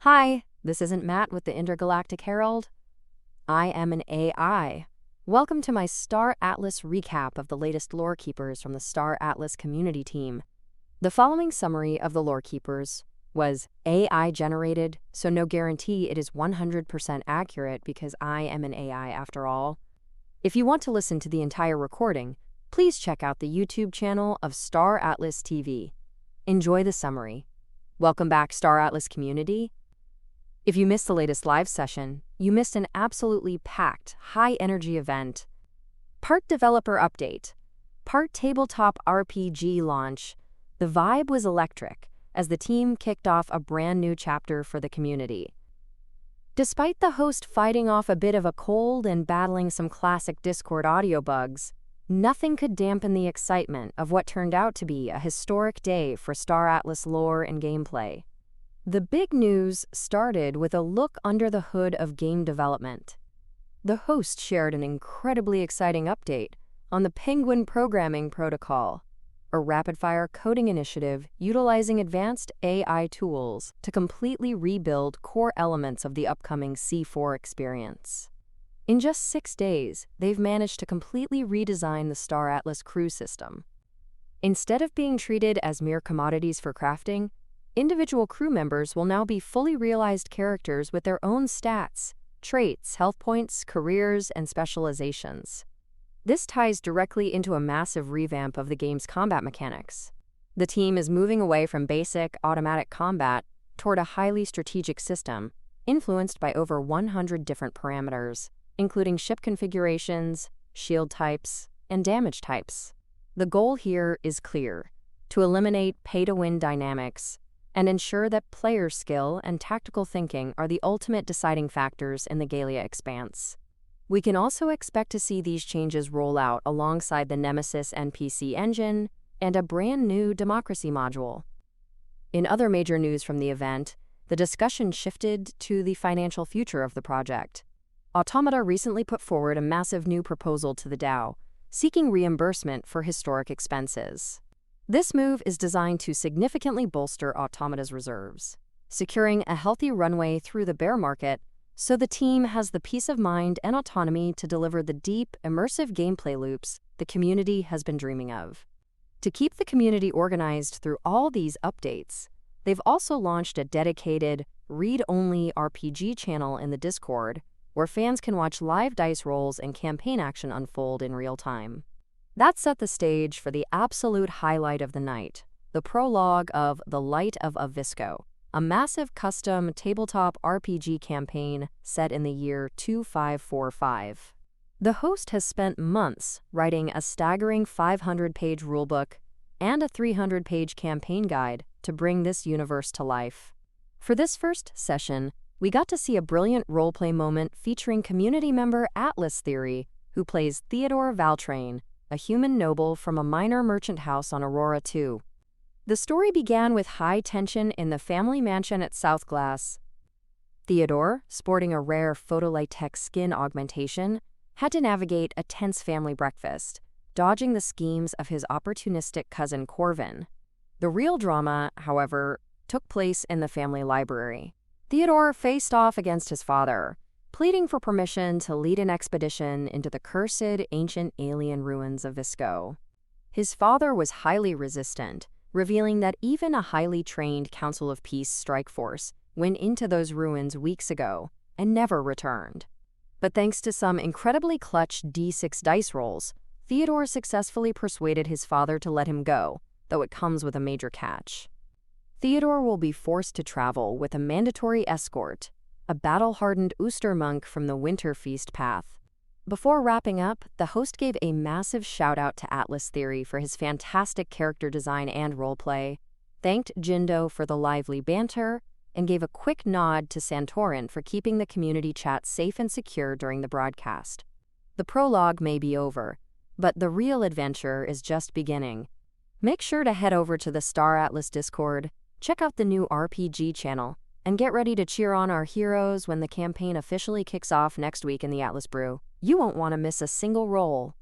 Hi, this isn't Matt with the Intergalactic Herald. I am an AI. Welcome to my Star Atlas recap of the latest lore keepers from the Star Atlas community team. The following summary of the lore keepers was AI generated, so no guarantee it is 100% accurate because I am an AI after all. If you want to listen to the entire recording, please check out the YouTube channel of Star Atlas TV. Enjoy the summary. Welcome back, Star Atlas community. If you missed the latest live session, you missed an absolutely packed, high-energy event. Part developer update, part tabletop RPG launch. The vibe was electric as the team kicked off a brand new chapter for the community. Despite the host fighting off a bit of a cold and battling some classic Discord audio bugs, nothing could dampen the excitement of what turned out to be a historic day for Star Atlas lore and gameplay. The big news started with a look under the hood of game development. The host shared an incredibly exciting update on the Penguin Programming Protocol, a rapid-fire coding initiative utilizing advanced AI tools to completely rebuild core elements of the upcoming C4 experience. In just 6 days, they've managed to completely redesign the Star Atlas crew system. Instead of being treated as mere commodities for crafting, individual crew members will now be fully realized characters with their own stats, traits, health points, careers, and specializations. This ties directly into a massive revamp of the game's combat mechanics. The team is moving away from basic, automatic combat toward a highly strategic system, influenced by over 100 different parameters, including ship configurations, shield types, and damage types. The goal here is clear: to eliminate pay-to-win dynamics and ensure that player skill and tactical thinking are the ultimate deciding factors in the Galia expanse. We can also expect to see these changes roll out alongside the Nemesis NPC engine and a brand new democracy module. In other major news from the event, the discussion shifted to the financial future of the project. Automata recently put forward a massive new proposal to the DAO, seeking reimbursement for historic expenses. This move is designed to significantly bolster Automata's reserves, securing a healthy runway through the bear market so the team has the peace of mind and autonomy to deliver the deep, immersive gameplay loops the community has been dreaming of. To keep the community organized through all these updates, they've also launched a dedicated, read-only RPG channel in the Discord, where fans can watch live dice rolls and campaign action unfold in real time. That set the stage for the absolute highlight of the night, the prologue of The Light of Avisco, a massive custom tabletop RPG campaign set in the year 2545. The host has spent months writing a staggering 500-page rulebook and a 300-page campaign guide to bring this universe to life. For this first session, we got to see a brilliant roleplay moment featuring community member Atlas Theory, who plays Theodore Valtrain, a human noble from a minor merchant house on Aurora 2. The story began with high tension in the family mansion at South Glass. Theodore, sporting a rare photolitech skin augmentation, had to navigate a tense family breakfast, dodging the schemes of his opportunistic cousin Corvin. The real drama, however, took place in the family library. Theodore faced off against his father, pleading for permission to lead an expedition into the cursed ancient alien ruins of Visco. His father was highly resistant, revealing that even a highly trained Council of Peace strike force went into those ruins weeks ago and never returned. But thanks to some incredibly clutch D6 dice rolls, Theodore successfully persuaded his father to let him go, though it comes with a major catch. Theodore will be forced to travel with a mandatory escort, a battle-hardened Ooster monk from the Winterfeast path. Before wrapping up, the host gave a massive shout-out to Atlas Theory for his fantastic character design and roleplay, thanked Jindo for the lively banter, and gave a quick nod to Santorin for keeping the community chat safe and secure during the broadcast. The prologue may be over, but the real adventure is just beginning. Make sure to head over to the Star Atlas Discord, check out the new RPG channel, and get ready to cheer on our heroes when the campaign officially kicks off next week in the Atlas Brew. You won't want to miss a single roll.